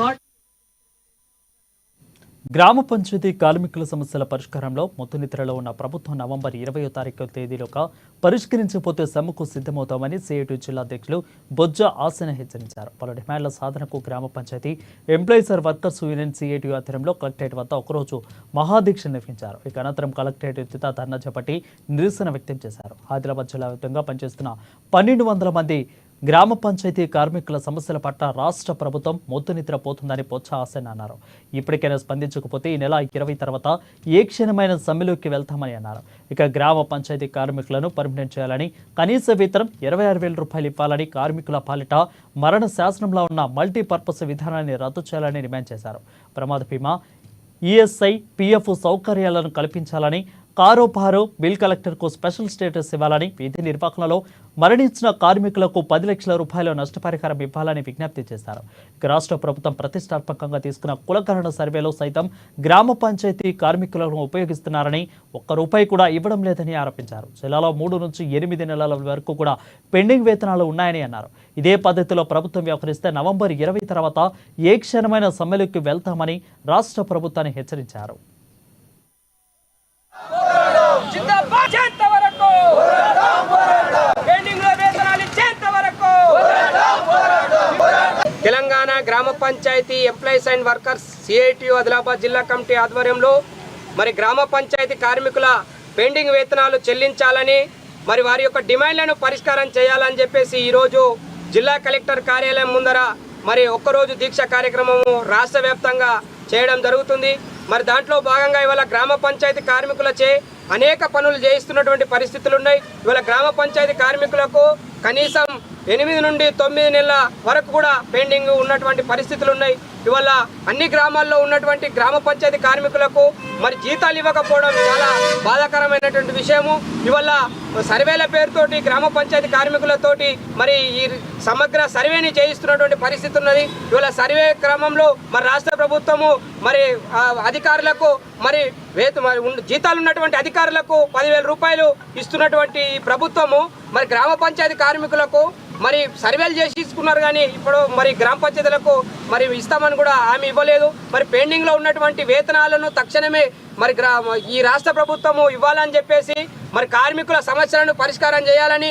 not గ్రామ పంచాయతీ కార్మికుల సమస్యల పరిష్కారంలో మొత్తునిద్రలో ఉన్న ప్రభుత్వం నవంబర్ 20వ తారీఖు తేదీలోగా పరిష్కరించకపోతే సమ్మెకు సిద్ధమవుతామని సిఐటి జిల్లా అధ్యక్షులు బొజ్జ ఆసన హెచ్చరించారు. పలు డిమాండ్ల సాధనకు Grama Panchayat employees and workers union CIT ఆధ్వర్యంలో కలెక్టరేట్ వద్ద ఒకరోజు మహాదీక్ష నిర్వహించారు. ఇక అనంతరం కలెక్టరేట్ ఎత్తుత ధర్నా చేపట్టి నిరసన వ్యక్తం చేశారు. ఆదిలాబాద్ జిల్లా వ్యాప్తంగా పనిచేస్తున్న 1200 మంది గ్రామ పంచాయతీ కార్మికుల సమస్యల పట్ల రాష్ట్ర ప్రభుత్వం మొత్తునిద్ర పోతుందని బొజ్జ ఆసన అన్నారు. ఇప్పటికైనా స్పందించకపోతే ఈ నెల 20 తర్వాత ఏ క్షణమైన సమ్మెలోకి వెళ్తామని అన్నారు. ఇక గ్రామ పంచాయతీ కార్మికులను పర్మినెంట్ చేయాలని, కనీస వేతనం 26,000 రూపాయలు ఇవ్వాలని, కార్మికుల పాలిట మరణ శాసనంలో ఉన్న మల్టీపర్పస్ విధానాన్ని రద్దు చేయాలని డిమాండ్ చేశారు. ప్రమాద బీమా, ఈఎస్ఐ, పిఎఫ్ సౌకర్యాలను కల్పించాలని, కారోబారు బిల్ కలెక్టర్కు స్పెషల్ స్టేటస్ ఇవ్వాలని, విధి నిర్వహణలో మరణించిన కార్మికులకు 10 లక్షల రూపాయల నష్టపరిహారం ఇవ్వాలని విజ్ఞప్తి చేశారు. ఇక రాష్ట్ర ప్రభుత్వం ప్రతిష్టాత్మకంగా తీసుకున్న కులకరణ సర్వేలో సైతం గ్రామ పంచాయతీ కార్మికులను ఉపయోగిస్తున్నారని, ₹1 కూడా ఇవ్వడం లేదని ఆరోపించారు. జిల్లాలో 3 నుంచి 8 నెలల వరకు కూడా పెండింగ్ వేతనాలు ఉన్నాయని అన్నారు. ఇదే పద్ధతిలో ప్రభుత్వం వ్యవహరిస్తే నవంబర్ 20 తర్వాత ఏ క్షణమైన సమ్మెలోకి వెళ్తామని రాష్ట్ర ప్రభుత్వాన్ని హెచ్చరించారు. Telangana Grama Panchayat employees and workers CIT Adilabad జిల్లా కమిటీ ఆధ్వర్యంలో మరి గ్రామ పంచాయతీ కార్మికుల పెండింగ్ వేతనాలు చెల్లించాలని, మరి వారి యొక్క డిమాండ్లను పరిష్కారం చేయాలని చెప్పేసి ఈరోజు జిల్లా కలెక్టర్ కార్యాలయం ముందర మరి ఒక్కరోజు దీక్ష కార్యక్రమము రాష్ట్ర వ్యాప్తంగా చేయడం జరుగుతుంది. మరి దాంట్లో భాగంగా ఇవాళ గ్రామ పంచాయతీ కార్మికులచే అనేక పనులు చేయిస్తున్నటువంటి పరిస్థితులు ఉన్నాయి. ఇవాళ గ్రామ పంచాయతీ కార్మికులకు కనీసం 8 నుండి 9 నెలల వరకు కూడా పెండింగ్ ఉన్నటువంటి పరిస్థితులు ఉన్నాయి. ఇవాళ అన్ని గ్రామాల్లో ఉన్నటువంటి గ్రామ పంచాయతీ కార్మికులకు మరి జీతాలు ఇవ్వకపోవడం చాలా బాధాకరమైనటువంటి విషయము. ఇవాళ సర్వేల పేరుతోటి గ్రామ పంచాయతీ కార్మికులతోటి మరి ఈ సమగ్ర సర్వేని చేయిస్తున్నటువంటి పరిస్థితి ఉన్నది. ఇవాళ సర్వే క్రమంలో మరి రాష్ట్ర ప్రభుత్వము మరి అధికారులకు మరి జీతాలు ఉన్నటువంటి అధికారులకు 10,000 రూపాయలు ఇస్తున్నటువంటి ప్రభుత్వము మరి గ్రామ పంచాయతీ కార్మికులకు మరి సర్వేలు చేసి ఇస్తున్నారు, కానీ ఇప్పుడు మరి గ్రామ పంచాయతీలకు మరి ఇస్తామని కూడా హామీ ఇవ్వలేదు. మరి పెండింగ్లో ఉన్నటువంటి వేతనాలను తక్షణమే మరి ఈ రాష్ట్ర ప్రభుత్వము ఇవ్వాలని చెప్పేసి మరి కార్మికుల సమస్యలను పరిష్కారం చేయాలని